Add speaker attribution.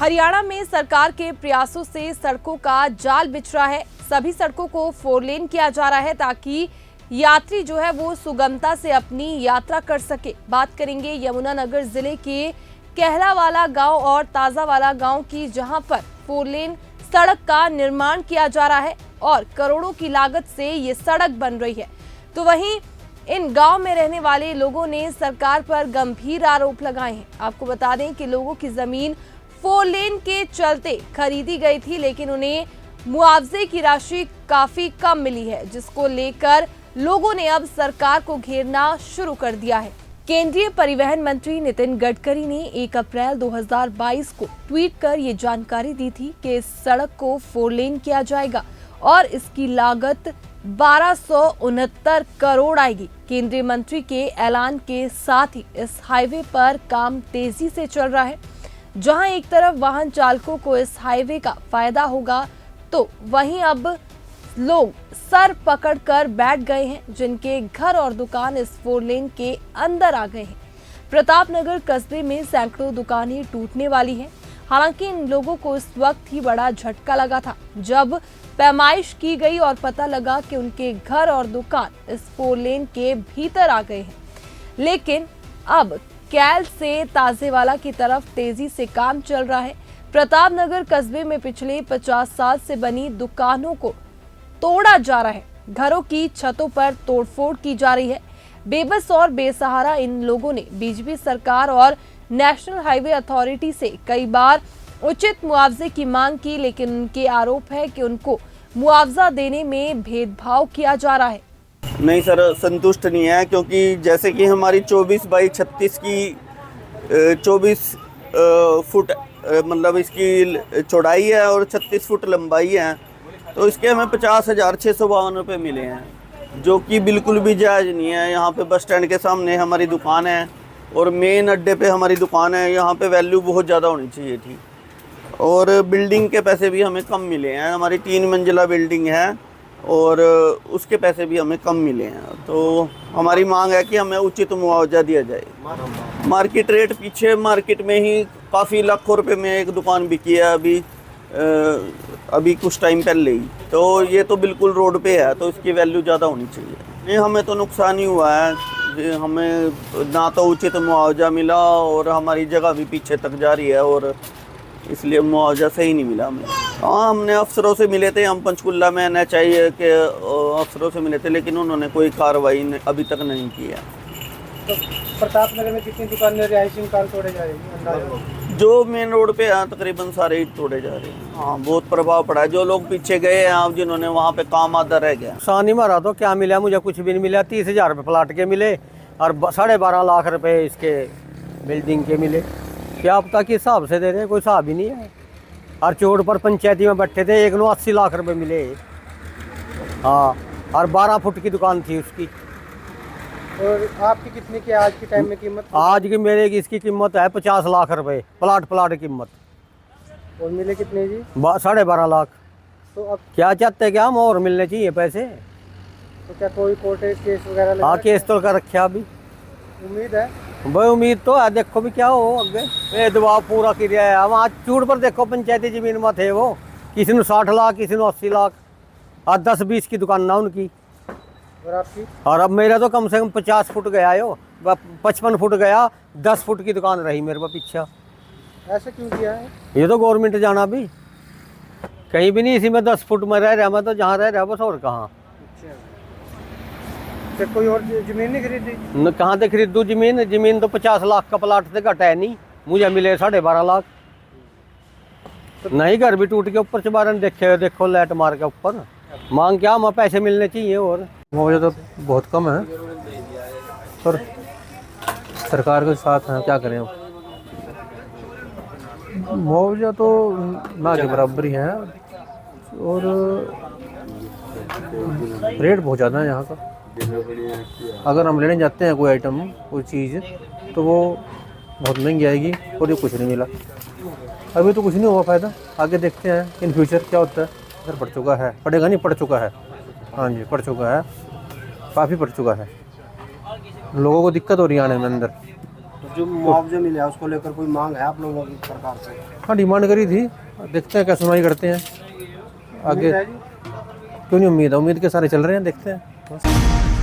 Speaker 1: हरियाणा में सरकार के प्रयासों से सड़कों का जाल बिछ रहा है। सभी सड़कों को 4 लेन किया जा रहा है ताकि यात्री जो है वो सुगमता से अपनी यात्रा कर सके। बात करेंगे यमुनानगर जिले के कहलावाला गांव और ताजावाला गांव की, जहां पर 4 लेन सड़क का निर्माण किया जा रहा है और करोड़ों की लागत से ये सड़क बन रही है। तो वहीं इन गांव में रहने वाले लोगों ने सरकार पर गंभीर आरोप लगाए हैं। आपको बता दें कि लोगों की जमीन 4 लेन के चलते खरीदी गई थी, लेकिन उन्हें मुआवजे की राशि काफी कम मिली है, जिसको लेकर लोगों ने अब सरकार को घेरना शुरू कर दिया है। केंद्रीय परिवहन मंत्री नितिन गडकरी ने 1 अप्रैल 2022 को ट्वीट कर ये जानकारी दी थी कि इस सड़क को 4 लेन किया जाएगा और इसकी लागत 1269 करोड़ आएगी। केंद्रीय मंत्री के ऐलान के साथ ही इस हाईवे पर काम तेजी से चल रहा है। जहां एक तरफ वाहन चालकों को इस हाईवे का फायदा होगा, तो वहीं अब लोग सर पकड़कर बैठ गए हैं, जिनके घर और दुकान इस 4 लेन के अंदर आ गए हैं। प्रतापनगर कस्बे में सैकड़ों दुकानें टूटने वाली हैं। हालांकि इन लोगों को इस वक्त ही बड़ा झटका लगा था जब पैमाइश की गई और पता लगा कि उनके घर और दुकान इस 4 लेन के भीतर आ गए हैं। लेकिन अब कैल से ताजेवाला की तरफ तेजी से काम चल रहा है। प्रतापनगर कस्बे में पिछले 50 साल से बनी दुकानों को तोड़ा जा रहा है। घरों की छतों पर तोड़फोड़ की जा रही है। बेबस और बेसहारा इन लोगों ने बीजेपी सरकार और नेशनल हाईवे अथॉरिटी से कई बार उचित मुआवजे की मांग की, लेकिन उनके आरोप है कि उनको मुआवजा देने में भेदभाव किया जा रहा है।
Speaker 2: नहीं सर, संतुष्ट नहीं है, क्योंकि जैसे कि हमारी 24 बाई 36 की 24 फुट मतलब इसकी चौड़ाई है और 36 फुट लंबाई है, तो इसके हमें 50,652 रुपये मिले हैं, जो कि बिल्कुल भी जायज़ नहीं है। यहाँ पे बस स्टैंड के सामने हमारी दुकान है और मेन अड्डे पे हमारी दुकान है। यहाँ पे वैल्यू बहुत ज़्यादा होनी चाहिए थी और बिल्डिंग के पैसे भी हमें कम मिले हैं। हमारी 3 मंजिला बिल्डिंग है और उसके पैसे भी हमें कम मिले हैं। तो हमारी मांग है कि हमें उचित मुआवजा दिया जाए। मार्केट रेट पीछे मार्केट में ही काफ़ी लाखों रुपए में एक दुकान बिकी है अभी कुछ टाइम पहले ही। तो ये तो बिल्कुल रोड पे है, तो इसकी वैल्यू ज़्यादा होनी चाहिए। नहीं, हमें तो नुकसान ही हुआ है। हमें ना तो उचित मुआवजा मिला और हमारी जगह भी पीछे तक जा रही है और इसलिए मुआवजा सही नहीं मिला हमें। हाँ, हमने अफसरों से मिले थे। हम पंचकुला में NHI के अफसरों से मिले थे, लेकिन उन्होंने कोई कार्रवाई अभी तक नहीं की है।
Speaker 3: तो प्रतापनगर में कितनी दुकानें रिहायशी मकान तोड़े जा रहे हैं?
Speaker 2: जो मेन रोड पे है तकरीबन सारे ही तोड़े जा रहे हैं। हाँ, बहुत प्रभाव पड़ा है। जो लोग पीछे गए हैं, जिन्होंने वहाँ पे काम आधा रह गया।
Speaker 3: नुकसान ही मारा तो क्या मिला, मुझे कुछ भी नहीं मिला। 30,000 रुपये प्लाट के मिले और 12.5 लाख रुपए इसके बिल्डिंग के मिले। क्या पता किस हिसाब से दे रहे हैं, कोई हिसाब ही नहीं है। और चोट पर पंचायती में बैठे थे, एक नो 80 लाख रुपए मिले। हाँ, और 12 फुट की दुकान थी उसकी। और आपकी कितने की आज के टाइम में कीमत? आज की मेरे की इसकी कीमत है 50 लाख रुपए, प्लाट कीमत। और मिले कितने जी? 12.5 लाख। तो अब क्या चाहते हैं, क्या हम और मिलने चाहिए पैसे? तो क्या कोई कोर्ट केस वगैरह? हाँ, केस तो कर रखे अभी। उम्मीद है भाई, उम्मीद तो है। देखो भी क्या हो आगे। ये दबाव पूरा किया है। वहाँ चूड़ पर देखो पंचायती जमीन में थे वो, किसी ने 60 लाख, किसी ने 80 लाख। और 10-20 की दुकान ना उनकी। और आपकी? और अब मेरा तो कम से कम 50 फुट गया हो, 55 फुट गया। 10 फुट की दुकान रही मेरे पास पीछे। ऐसा क्यों किया है? ये तो गवर्नमेंट जाना भी, कहीं भी नहीं। इसी में 10 फुट में रह रहा मैं, तो जहाँ रह रहा बस। और कहाँ? तो कोई और जमीन नहीं खरीदी? कहाँ से खरीदूँ जमीन तो 50 लाख का प्लाट से घटा है नहीं। मुझे मिले 12.5 लाख। तो नहीं, घर भी टूट के ऊपर से बारन देखो लाइट मार के ऊपर। मांग क्या, हमें पैसे मिलने चाहिए। और
Speaker 4: मुआवजा तो बहुत कम है, पर सरकार के साथ हैं, क्या करें। मुआवजा तो ना के बराबर ही है और रेट बहुत ज़्यादा है यहाँ का। अगर हम लेने जाते हैं कोई आइटम, कोई चीज़, तो वो बहुत महंगी आएगी और ये कुछ नहीं मिला। अभी तो कुछ नहीं हुआ फ़ायदा, आगे देखते हैं इन फ्यूचर क्या होता है। अगर पड़ चुका है, पड़ेगा नहीं, पड़ चुका है। हाँ जी, पड़ चुका है, काफ़ी पड़ चुका है। लोगों को दिक्कत हो रही है आने में अंदर।
Speaker 5: जो मुआवजा मिला उसको लेकर कोई मांग है आप लोगों की सरकार से?
Speaker 4: हाँ, डिमांड करी थी, देखते हैं क्या सुनवाई करते हैं आगे। क्यों नहीं उम्मीद है, उम्मीद के सारे चल रहे हैं, देखते हैं।